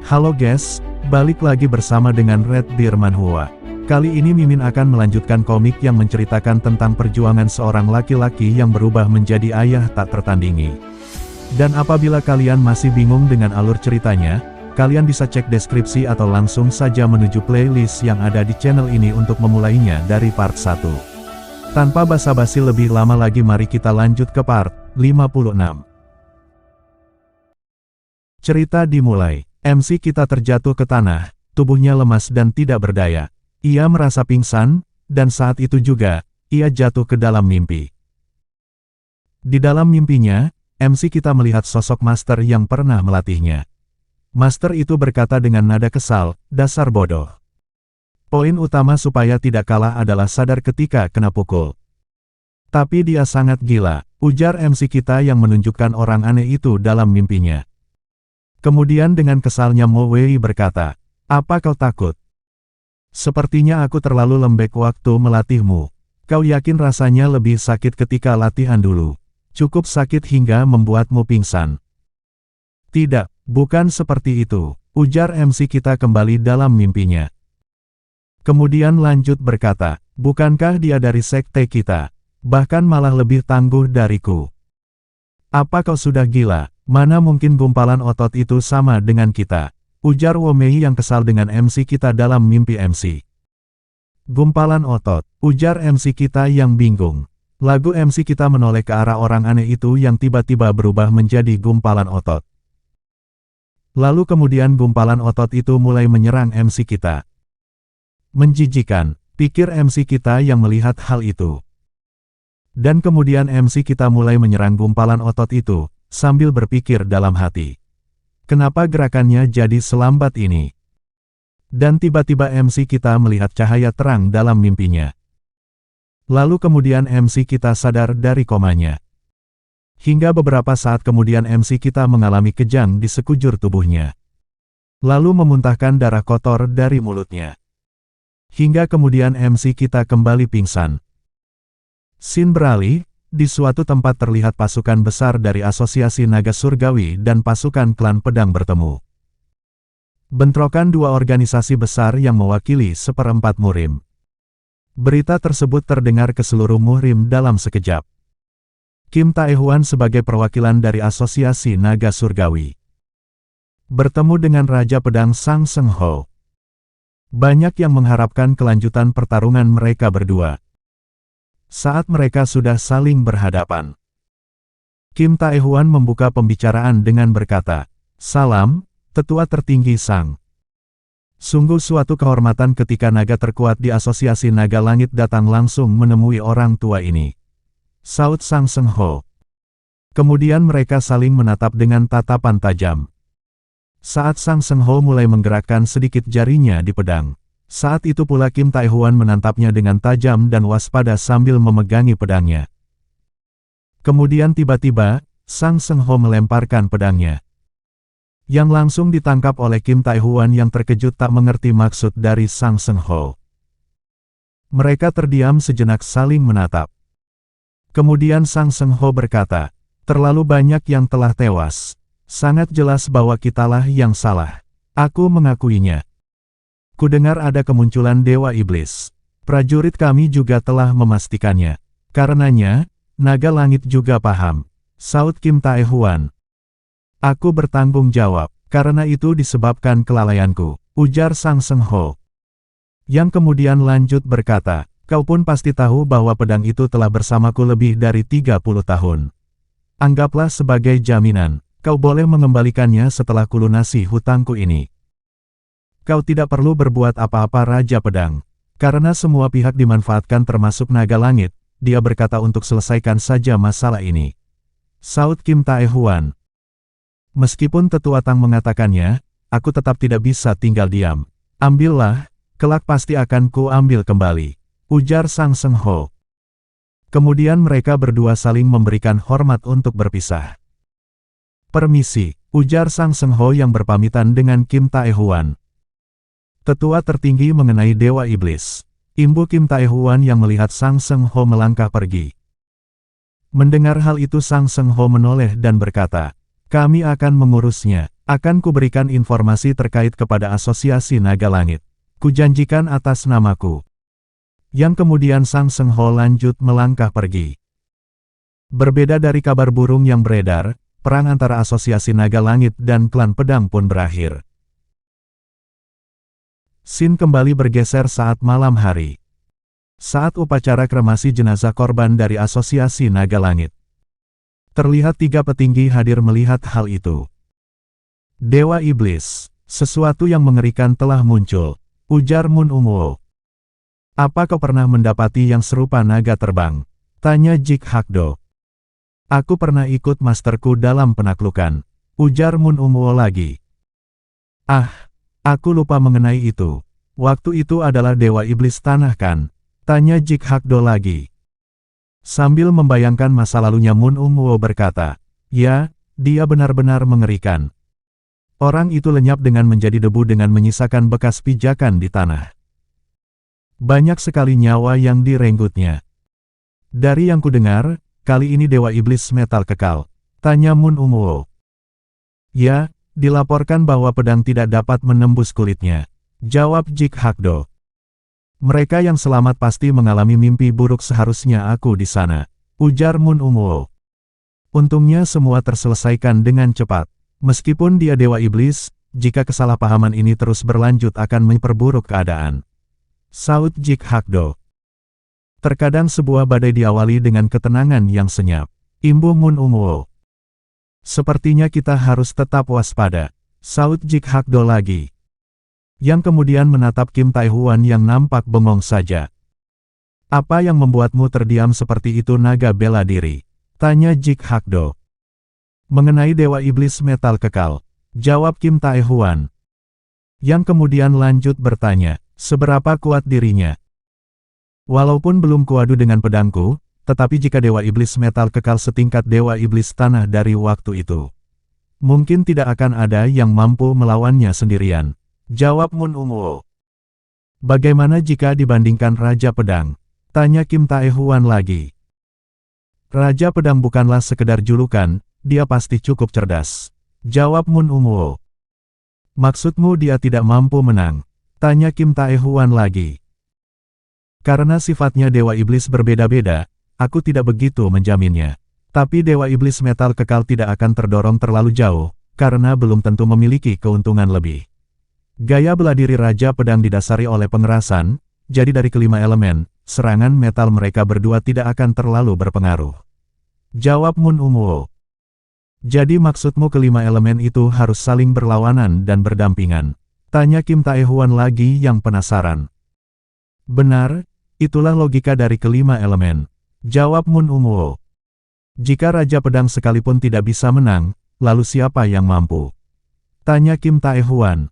Halo guys, balik lagi bersama dengan Red Deer Manhwa. Kali ini Mimin akan melanjutkan komik yang menceritakan tentang perjuangan seorang laki-laki yang berubah menjadi ayah tak tertandingi. Dan apabila kalian masih bingung dengan alur ceritanya, kalian bisa cek deskripsi atau langsung saja menuju playlist yang ada di channel ini untuk memulainya dari part 1. Tanpa basa-basi lebih lama lagi, mari kita lanjut ke part 56. Cerita dimulai. MC kita terjatuh ke tanah, tubuhnya lemas dan tidak berdaya. Ia merasa pingsan, dan saat itu juga, ia jatuh ke dalam mimpi. Di dalam mimpinya, MC kita melihat sosok master yang pernah melatihnya. Master itu berkata dengan nada kesal, "Dasar bodoh. Poin utama supaya tidak kalah adalah sadar ketika kena pukul." Tapi dia sangat gila, ujar MC kita yang menunjukkan orang aneh itu dalam mimpinya. Kemudian dengan kesalnya Mo Wei berkata, "Apa kau takut? Sepertinya aku terlalu lembek waktu melatihmu. Kau yakin rasanya lebih sakit ketika latihan dulu? Cukup sakit hingga membuatmu pingsan?" "Tidak, bukan seperti itu," ujar MC kita kembali dalam mimpinya. Kemudian lanjut berkata, "Bukankah dia dari sekte kita? Bahkan malah lebih tangguh dariku. Apa kau sudah gila? Mana mungkin gumpalan otot itu sama dengan kita?" ujar Womei yang kesal dengan MC kita dalam mimpi MC. "Gumpalan otot," ujar MC kita yang bingung. Lagu MC kita menoleh ke arah orang aneh itu yang tiba-tiba berubah menjadi gumpalan otot. Lalu kemudian gumpalan otot itu mulai menyerang MC kita. Menjijikan, pikir MC kita yang melihat hal itu. Dan kemudian MC kita mulai menyerang gumpalan otot itu, sambil berpikir dalam hati, kenapa gerakannya jadi selambat ini? Dan tiba-tiba MC kita melihat cahaya terang dalam mimpinya. Lalu kemudian MC kita sadar dari komanya. Hingga beberapa saat kemudian MC kita mengalami kejang di sekujur tubuhnya. Lalu memuntahkan darah kotor dari mulutnya. Hingga kemudian MC kita kembali pingsan. Scene beralih. Di suatu tempat terlihat pasukan besar dari Asosiasi Naga Surgawi dan pasukan klan pedang bertemu. Bentrokan dua organisasi besar yang mewakili seperempat murim. Berita tersebut terdengar ke seluruh murim dalam sekejap. Kim Taehuan sebagai perwakilan dari Asosiasi Naga Surgawi bertemu dengan Raja Pedang Sang Seng Ho. Banyak yang mengharapkan kelanjutan pertarungan mereka berdua. Saat mereka sudah saling berhadapan, Kim Taehuan membuka pembicaraan dengan berkata, "Salam, Tetua Tertinggi Sang. Sungguh suatu kehormatan ketika naga terkuat di Asosiasi Naga Langit datang langsung menemui orang tua ini," saut Sang Seng Ho. Kemudian mereka saling menatap dengan tatapan tajam. Saat Sang Seng Ho mulai menggerakkan sedikit jarinya di pedang, saat itu pula Kim Taehuan menatapnya dengan tajam dan waspada sambil memegangi pedangnya. Kemudian tiba-tiba, Sang Seng Ho melemparkan pedangnya, yang langsung ditangkap oleh Kim Taehuan yang terkejut tak mengerti maksud dari Sang Seng Ho. Mereka terdiam sejenak saling menatap. Kemudian Sang Seng Ho berkata, "Terlalu banyak yang telah tewas. Sangat jelas bahwa kitalah yang salah. Aku mengakuinya. Kudengar ada kemunculan Dewa Iblis. Prajurit kami juga telah memastikannya. Karenanya, Naga Langit juga paham," saut Kim Taehuan. "Aku bertanggung jawab, karena itu disebabkan kelalaianku," ujar Sang Seng Ho. Yang kemudian lanjut berkata, "Kau pun pasti tahu bahwa pedang itu telah bersamaku lebih dari 30 tahun. Anggaplah sebagai jaminan, kau boleh mengembalikannya setelah kulunasi hutangku ini. Kau tidak perlu berbuat apa-apa Raja Pedang, karena semua pihak dimanfaatkan termasuk Naga Langit," dia berkata, "untuk selesaikan saja masalah ini," saut Kim Taehuan. "Meskipun Tetua Tang mengatakannya, aku tetap tidak bisa tinggal diam. Ambillah, kelak pasti akan ku ambil kembali," ujar Sang Seng Ho. Kemudian mereka berdua saling memberikan hormat untuk berpisah. "Permisi," ujar Sang Seng Ho yang berpamitan dengan Kim Taehuan. Tetua Tertinggi mengenai Dewa Iblis. Imbu Kim Taehuan yang melihat Sang Seng Ho melangkah pergi. Mendengar hal itu Sang Seng Ho menoleh dan berkata, kami akan mengurusnya, akan kuberikan informasi terkait kepada Asosiasi Naga Langit. Kujanjikan atas namaku. Yang kemudian Sang Seng Ho lanjut melangkah pergi. Berbeda dari kabar burung yang beredar, perang antara Asosiasi Naga Langit dan klan pedang pun berakhir. Scene kembali bergeser saat malam hari. Saat upacara kremasi jenazah korban dari Asosiasi Naga Langit. Terlihat 3 petinggi hadir melihat hal itu. Dewa Iblis, sesuatu yang mengerikan telah muncul, ujar Mun Umuo. Apa kau pernah mendapati yang serupa naga terbang? Tanya Jik Hakdo. Aku pernah ikut masterku dalam penaklukan, ujar Mun Umuo lagi. Ah, aku lupa mengenai itu. Waktu itu adalah Dewa Iblis Tanah kan? Tanya Jik Hakdo lagi. Sambil membayangkan masa lalunya Mun Umuo berkata, ya, dia benar-benar mengerikan. Orang itu lenyap dengan menjadi debu dengan menyisakan bekas pijakan di tanah. Banyak sekali nyawa yang direnggutnya. Dari yang kudengar, kali ini Dewa Iblis metal kekal. Tanya Mun Umuo. Ya, dilaporkan bahwa pedang tidak dapat menembus kulitnya. Jawab Jik Hakdo. Mereka yang selamat pasti mengalami mimpi buruk seharusnya aku di sana. Ujar Mun Umuo. Untungnya semua terselesaikan dengan cepat. Meskipun dia Dewa Iblis, jika kesalahpahaman ini terus berlanjut akan memperburuk keadaan. Saud Jik Hakdo. Terkadang sebuah badai diawali dengan ketenangan yang senyap. Imbuh Mun Umuo. Sepertinya kita harus tetap waspada. Saud Jik Hakdo lagi. Yang kemudian menatap Kim Taehuan yang nampak bengong saja. Apa yang membuatmu terdiam seperti itu naga bela diri? Tanya Jik Hakdo. Mengenai Dewa Iblis Metal Kekal. Jawab Kim Taehuan. Yang kemudian lanjut bertanya, seberapa kuat dirinya? Walaupun belum kuadu dengan pedangku, tetapi jika Dewa Iblis Metal Kekal setingkat Dewa Iblis Tanah dari waktu itu, mungkin tidak akan ada yang mampu melawannya sendirian. Jawab Mun Umuo. Bagaimana jika dibandingkan Raja Pedang? Tanya Kim Taehuan lagi. Raja Pedang bukanlah sekedar julukan, dia pasti cukup cerdas. Jawab Mun Umuo. Maksudmu dia tidak mampu menang? Tanya Kim Taehuan lagi. Karena sifatnya Dewa Iblis berbeda-beda, aku tidak begitu menjaminnya. Tapi Dewa Iblis Metal Kekal tidak akan terdorong terlalu jauh, karena belum tentu memiliki keuntungan lebih. Gaya bela diri Raja Pedang didasari oleh pengerasan, jadi dari kelima elemen, serangan metal mereka berdua tidak akan terlalu berpengaruh. Jawab Mun Umuo. Jadi maksudmu kelima elemen itu harus saling berlawanan dan berdampingan? Tanya Kim Taehuan lagi yang penasaran. Benar, itulah logika dari kelima elemen. Jawab Mun Umuo. Jika Raja Pedang sekalipun tidak bisa menang, lalu siapa yang mampu? Tanya Kim Taehuan.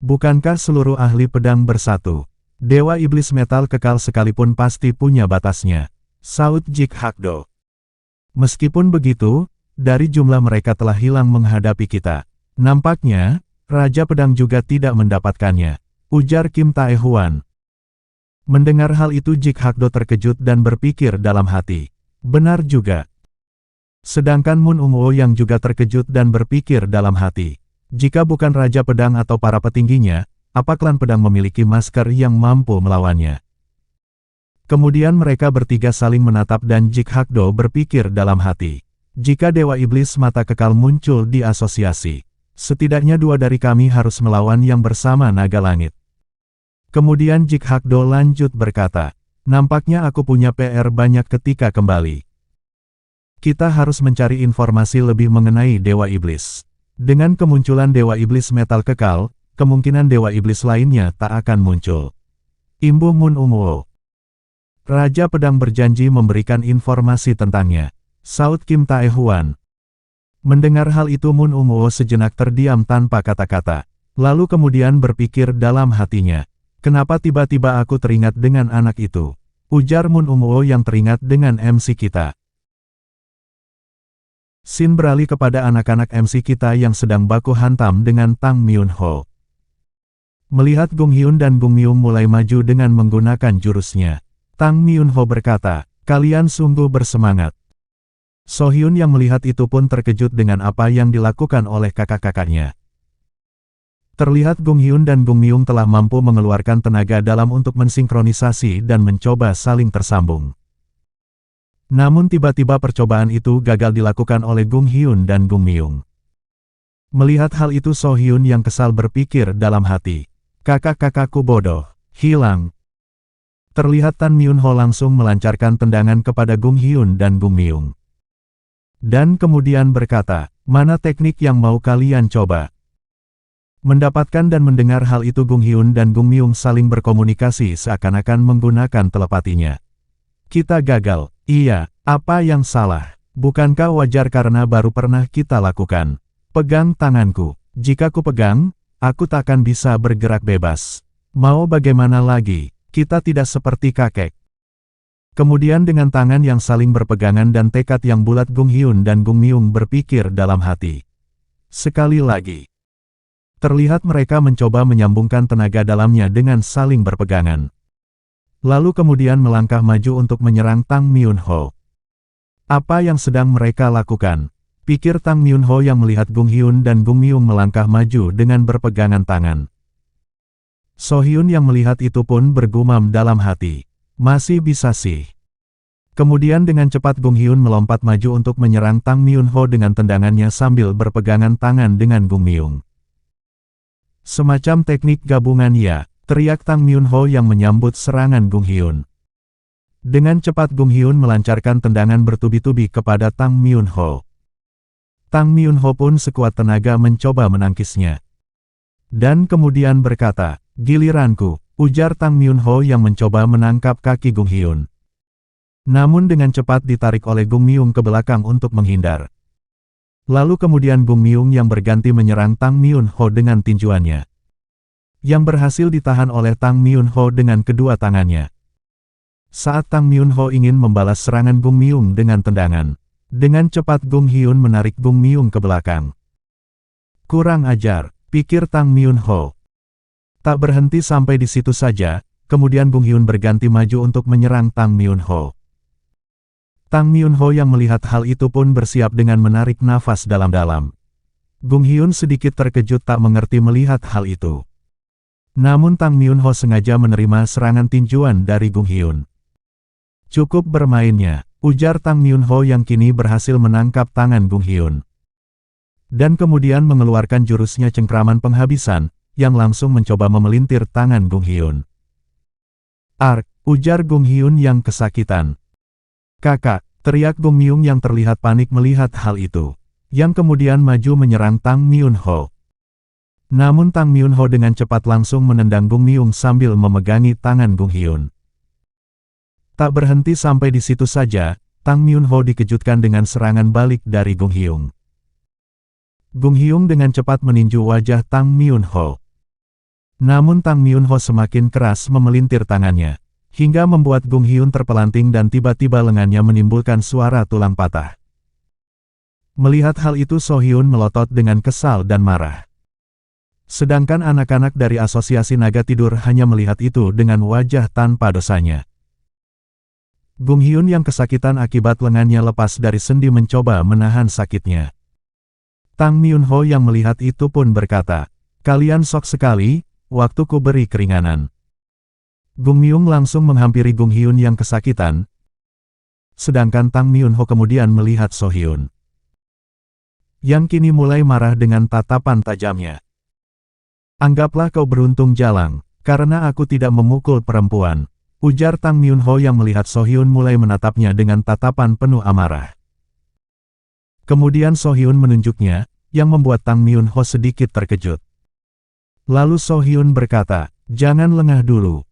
Bukankah seluruh ahli pedang bersatu? Dewa Iblis Metal Kekal sekalipun pasti punya batasnya. Saud Jik Hakdo. Meskipun begitu, dari jumlah mereka telah hilang menghadapi kita. Nampaknya, Raja Pedang juga tidak mendapatkannya. Ujar Kim Taehuan. Mendengar hal itu Jik Hakdo terkejut dan berpikir dalam hati. Benar juga. Sedangkan Mun Umuo yang juga terkejut dan berpikir dalam hati. Jika bukan Raja Pedang atau para petingginya, apa klan pedang memiliki masker yang mampu melawannya? Kemudian mereka bertiga saling menatap dan Jik Hakdo berpikir dalam hati. Jika Dewa Iblis Mata Kekal muncul di asosiasi, setidaknya 2 dari kami harus melawan yang bersama Naga Langit. Kemudian Jik Hakdo lanjut berkata, nampaknya aku punya PR banyak ketika kembali. Kita harus mencari informasi lebih mengenai Dewa Iblis. Dengan kemunculan Dewa Iblis Metal Kekal, kemungkinan Dewa Iblis lainnya tak akan muncul. Imbuh Mun Umuo. Raja Pedang berjanji memberikan informasi tentangnya. Saud Kim Taehuan. Mendengar hal itu Mun Umuo sejenak terdiam tanpa kata-kata. Lalu kemudian berpikir dalam hatinya. Kenapa tiba-tiba aku teringat dengan anak itu? Ujar Mun Umuo yang teringat dengan MC kita. Scene beralih kepada anak-anak MC kita yang sedang baku hantam dengan Tang Myun-ho. Melihat Gung Hyun dan Gung Myung mulai maju dengan menggunakan jurusnya, Tang Myun-ho berkata, kalian sungguh bersemangat. So-hyun yang melihat itu pun terkejut dengan apa yang dilakukan oleh kakak-kakaknya. Terlihat Gung-hyun dan Gung-myung telah mampu mengeluarkan tenaga dalam untuk mensinkronisasi dan mencoba saling tersambung. Namun tiba-tiba percobaan itu gagal dilakukan oleh Gung-hyun dan Gung-myung. Melihat hal itu So-hyun yang kesal berpikir dalam hati, kakak-kakakku bodoh, hilang. Terlihat Tan Myun-ho langsung melancarkan tendangan kepada Gung-hyun dan Gung-myung. Dan kemudian berkata, mana teknik yang mau kalian coba? Mendapatkan dan mendengar hal itu Gung-hyun dan Gung-myung saling berkomunikasi seakan-akan menggunakan telepatinya. Kita gagal, iya, apa yang salah? Bukankah wajar karena baru pernah kita lakukan? Pegang tanganku, jika ku pegang, aku takkan bisa bergerak bebas. Mau bagaimana lagi, kita tidak seperti kakek. Kemudian dengan tangan yang saling berpegangan dan tekad yang bulat Gung-hyun dan Gung-myung berpikir dalam hati. Sekali lagi. Terlihat mereka mencoba menyambungkan tenaga dalamnya dengan saling berpegangan. Lalu kemudian melangkah maju untuk menyerang Tang Myun-ho. Apa yang sedang mereka lakukan? Pikir Tang Myun-ho yang melihat Gung-hyun dan Gung-myung melangkah maju dengan berpegangan tangan. So-hyun yang melihat itu pun bergumam dalam hati. Masih bisa sih. Kemudian dengan cepat Gung-hyun melompat maju untuk menyerang Tang Myun-ho dengan tendangannya sambil berpegangan tangan dengan Gung-myung. Semacam teknik gabungan ya, teriak Tang Myun-ho yang menyambut serangan Gung-hyun. Dengan cepat Gung-hyun melancarkan tendangan bertubi-tubi kepada Tang Myun-ho. Tang Myun-ho pun sekuat tenaga mencoba menangkisnya. Dan kemudian berkata, giliranku, ujar Tang Myun-ho yang mencoba menangkap kaki Gung-hyun. Namun dengan cepat ditarik oleh Gung-myung ke belakang untuk menghindar. Lalu kemudian Gung-myung yang berganti menyerang Tang Myun-ho dengan tinjuannya. Yang berhasil ditahan oleh Tang Myun-ho dengan kedua tangannya. Saat Tang Myun-ho ingin membalas serangan Gung-myung dengan tendangan, dengan cepat Gung-hyun menarik Gung-myung ke belakang. Kurang ajar, pikir Tang Myun-ho. Tak berhenti sampai di situ saja, kemudian Gung-hyun berganti maju untuk menyerang Tang Myun-ho. Tang Myun-ho yang melihat hal itu pun bersiap dengan menarik nafas dalam-dalam. Gung-hyun sedikit terkejut tak mengerti melihat hal itu. Namun Tang Myun-ho sengaja menerima serangan tinjuan dari Gung-hyun. Cukup bermainnya, ujar Tang Myun-ho yang kini berhasil menangkap tangan Gung-hyun. Dan kemudian mengeluarkan jurusnya cengkraman penghabisan, yang langsung mencoba memelintir tangan Gung-hyun. Ark, ujar Gung-hyun yang kesakitan. Kakak, teriak Gung-myung yang terlihat panik melihat hal itu. Yang kemudian maju menyerang Tang Myun-ho. Namun Tang Myun-ho dengan cepat langsung menendang Gung-myung sambil memegangi tangan Gung-hyun. Tak berhenti sampai di situ saja, Tang Myun-ho dikejutkan dengan serangan balik dari Gung-hyung. Gung-hyung dengan cepat meninju wajah Tang Myun-ho. Namun Tang Myun-ho semakin keras memelintir tangannya. Hingga membuat Gung-hyun terpelanting dan tiba-tiba lengannya menimbulkan suara tulang patah. Melihat hal itu So-hyun melotot dengan kesal dan marah. Sedangkan anak-anak dari Asosiasi Naga Tidur hanya melihat itu dengan wajah tanpa dosanya. Gung-hyun yang kesakitan akibat lengannya lepas dari sendi mencoba menahan sakitnya. Tang Myun-ho yang melihat itu pun berkata, kalian sok sekali, waktuku beri keringanan. Gung-myung langsung menghampiri Gung-hyun yang kesakitan. Sedangkan Tang Myun-ho kemudian melihat So-hyun. Yang kini mulai marah dengan tatapan tajamnya. Anggaplah kau beruntung jalang, karena aku tidak memukul perempuan. Ujar Tang Myun-ho yang melihat So-hyun mulai menatapnya dengan tatapan penuh amarah. Kemudian So-hyun menunjuknya, yang membuat Tang Myun-ho sedikit terkejut. Lalu So-hyun berkata, jangan lengah dulu.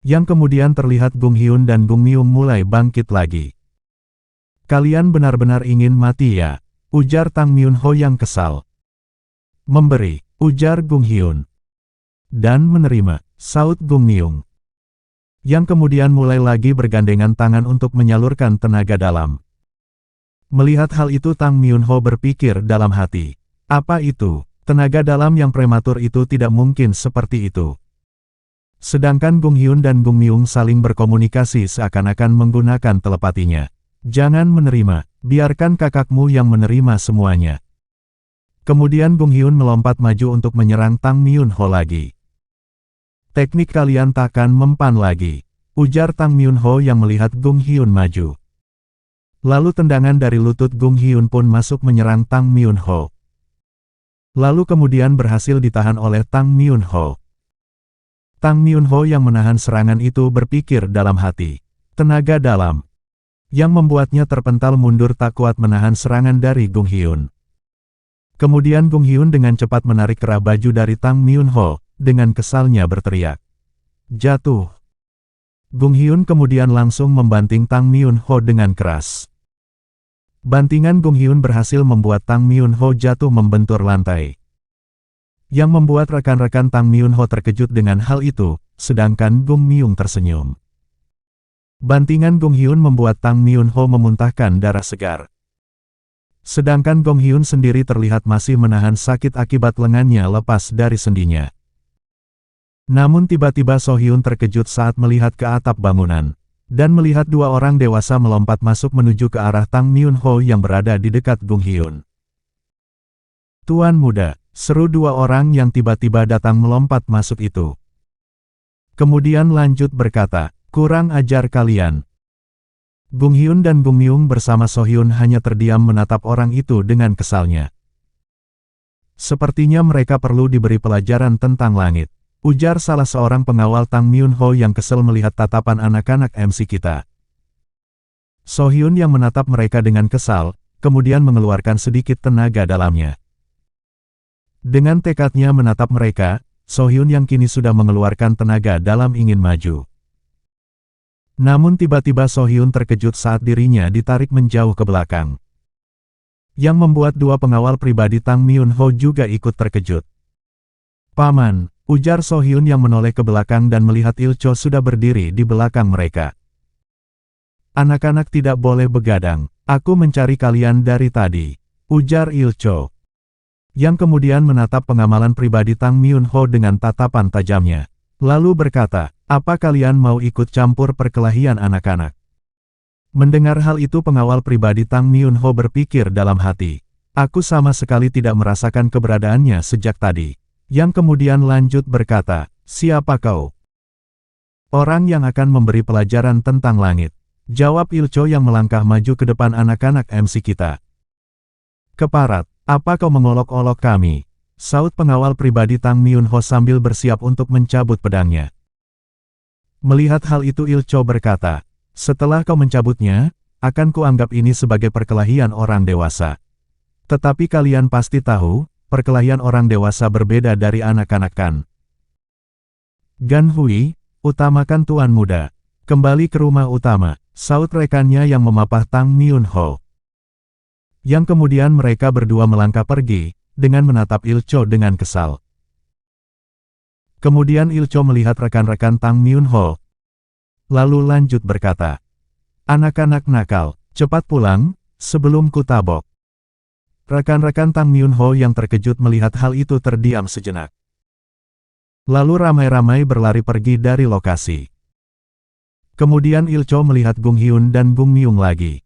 Yang kemudian terlihat Gung-hyun dan Gung-myung mulai bangkit lagi. Kalian benar-benar ingin mati ya? Ujar Tang Myun-ho yang kesal. Memberi, ujar Gung-hyun. Dan menerima, saut Gung-myung. Yang kemudian mulai lagi bergandengan tangan untuk menyalurkan tenaga dalam. Melihat hal itu Tang Myun-ho berpikir dalam hati. Apa itu? Tenaga dalam yang prematur itu tidak mungkin seperti itu. Sedangkan Gung-hyun dan Gung-myung saling berkomunikasi seakan-akan menggunakan telepatinya. Jangan menerima, biarkan kakakmu yang menerima semuanya. Kemudian Gung Hyun melompat maju untuk menyerang Tang Myun Ho lagi. Teknik kalian takkan mempan lagi, ujar Tang Myun Ho yang melihat Gung Hyun maju. Lalu tendangan dari lutut Gung Hyun pun masuk menyerang Tang Myun Ho. Lalu kemudian berhasil ditahan oleh Tang Myun Ho. Tang Myun Ho yang menahan serangan itu berpikir dalam hati, tenaga dalam, yang membuatnya terpental mundur tak kuat menahan serangan dari Gung Hyun. Kemudian Gung Hyun dengan cepat menarik kerah baju dari Tang Myun Ho, dengan kesalnya berteriak. Jatuh. Gung Hyun kemudian langsung membanting Tang Myun Ho dengan keras. Bantingan Gung Hyun berhasil membuat Tang Myun Ho jatuh membentur lantai. Yang membuat rekan-rekan Tang Myun Ho terkejut dengan hal itu, sedangkan Gung Myung tersenyum. Bantingan Gung Hyun membuat Tang Myun Ho memuntahkan darah segar. Sedangkan Gung Hyun sendiri terlihat masih menahan sakit akibat lengannya lepas dari sendinya. Namun tiba-tiba So Hyun terkejut saat melihat ke atap bangunan, dan melihat dua orang dewasa melompat masuk menuju ke arah Tang Myun Ho yang berada di dekat Gung Hyun. Tuan muda, seru dua orang yang tiba-tiba datang melompat masuk itu. Kemudian lanjut berkata, kurang ajar kalian. Gung Hyun dan Gung Myung bersama So Hyun hanya terdiam menatap orang itu dengan kesalnya. Sepertinya mereka perlu diberi pelajaran tentang langit, ujar salah seorang pengawal Tang Myun Ho yang kesel melihat tatapan anak-anak MC kita. So Hyun yang menatap mereka dengan kesal, kemudian mengeluarkan sedikit tenaga dalamnya. Dengan tekadnya menatap mereka, So Hyun yang kini sudah mengeluarkan tenaga dalam ingin maju. Namun tiba-tiba So Hyun terkejut saat dirinya ditarik menjauh ke belakang. Yang membuat dua pengawal pribadi Tang Myun Ho juga ikut terkejut. Paman, ujar So Hyun yang menoleh ke belakang dan melihat Il Cho sudah berdiri di belakang mereka. Anak-anak tidak boleh begadang, aku mencari kalian dari tadi, ujar Il Cho. Yang kemudian menatap pengamalan pribadi Tang Myun Ho dengan tatapan tajamnya. Lalu berkata, apa kalian mau ikut campur perkelahian anak-anak? Mendengar hal itu pengawal pribadi Tang Myun Ho berpikir dalam hati. Aku sama sekali tidak merasakan keberadaannya sejak tadi. Yang kemudian lanjut berkata, siapa kau? Orang yang akan memberi pelajaran tentang langit. Jawab Il Cho yang melangkah maju ke depan anak-anak MC kita. Keparat, apa kau mengolok-olok kami? Saut pengawal pribadi Tang Myun Ho sambil bersiap untuk mencabut pedangnya. Melihat hal itu Il Cho berkata, setelah kau mencabutnya, akan kuanggap ini sebagai perkelahian orang dewasa. Tetapi kalian pasti tahu, perkelahian orang dewasa berbeda dari anak-anak kan? Gan Hui, utamakan tuan muda. Kembali ke rumah utama, saut rekannya yang memapah Tang Myun Ho. Yang kemudian mereka berdua melangkah pergi, dengan menatap Il Cho dengan kesal. Kemudian Il Cho melihat rekan-rekan Tang Myun Ho. Lalu lanjut berkata, anak-anak nakal, cepat pulang, sebelum ku tabok. Rekan-rekan Tang Myun Ho yang terkejut melihat hal itu terdiam sejenak. Lalu ramai-ramai berlari pergi dari lokasi. Kemudian Il Cho melihat Gung Hyun dan Gung Myung lagi.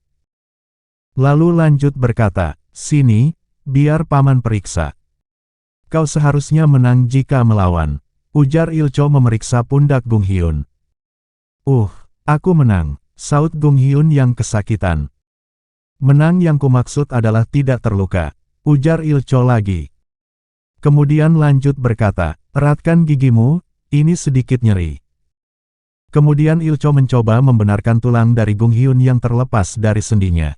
Lalu lanjut berkata, sini, biar paman periksa. Kau seharusnya menang jika melawan, ujar Il Cho memeriksa pundak Gung Hyun. Aku menang, saut Gung Hyun yang kesakitan. Menang yang kumaksud adalah tidak terluka, ujar Il Cho lagi. Kemudian lanjut berkata, eratkan gigimu, ini sedikit nyeri. Kemudian Il Cho mencoba membenarkan tulang dari Gung Hyun yang terlepas dari sendinya.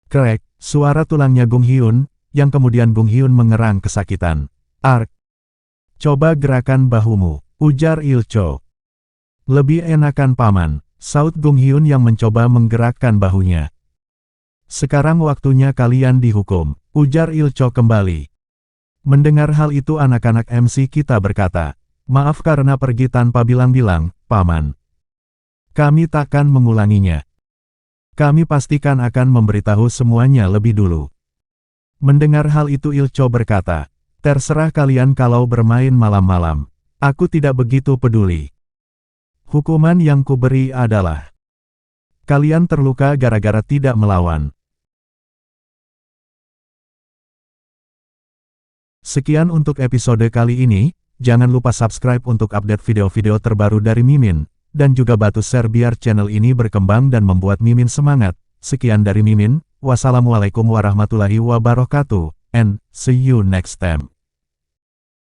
Krek, suara tulangnya Gung Hyun, yang kemudian Gung Hyun mengerang kesakitan. Ark. Coba gerakan bahumu, ujar Il Cho. Lebih enakan paman, saut Gung Hyun yang mencoba menggerakkan bahunya. Sekarang waktunya kalian dihukum, ujar Il Cho kembali. Mendengar hal itu anak-anak MC kita berkata, maaf karena pergi tanpa bilang-bilang, paman. Kami takkan mengulanginya. Kami pastikan akan memberitahu semuanya lebih dulu. Mendengar hal itu Il Cho berkata, terserah kalian kalau bermain malam-malam. Aku tidak begitu peduli. Hukuman yang kuberi adalah Kalian terluka gara-gara tidak melawan. Sekian untuk episode kali ini, jangan lupa subscribe untuk update video-video terbaru dari Mimin, dan juga bantu share biar channel ini berkembang dan membuat Mimin semangat. Sekian dari Mimin, wassalamualaikum warahmatullahi wabarakatuh, and see you next time.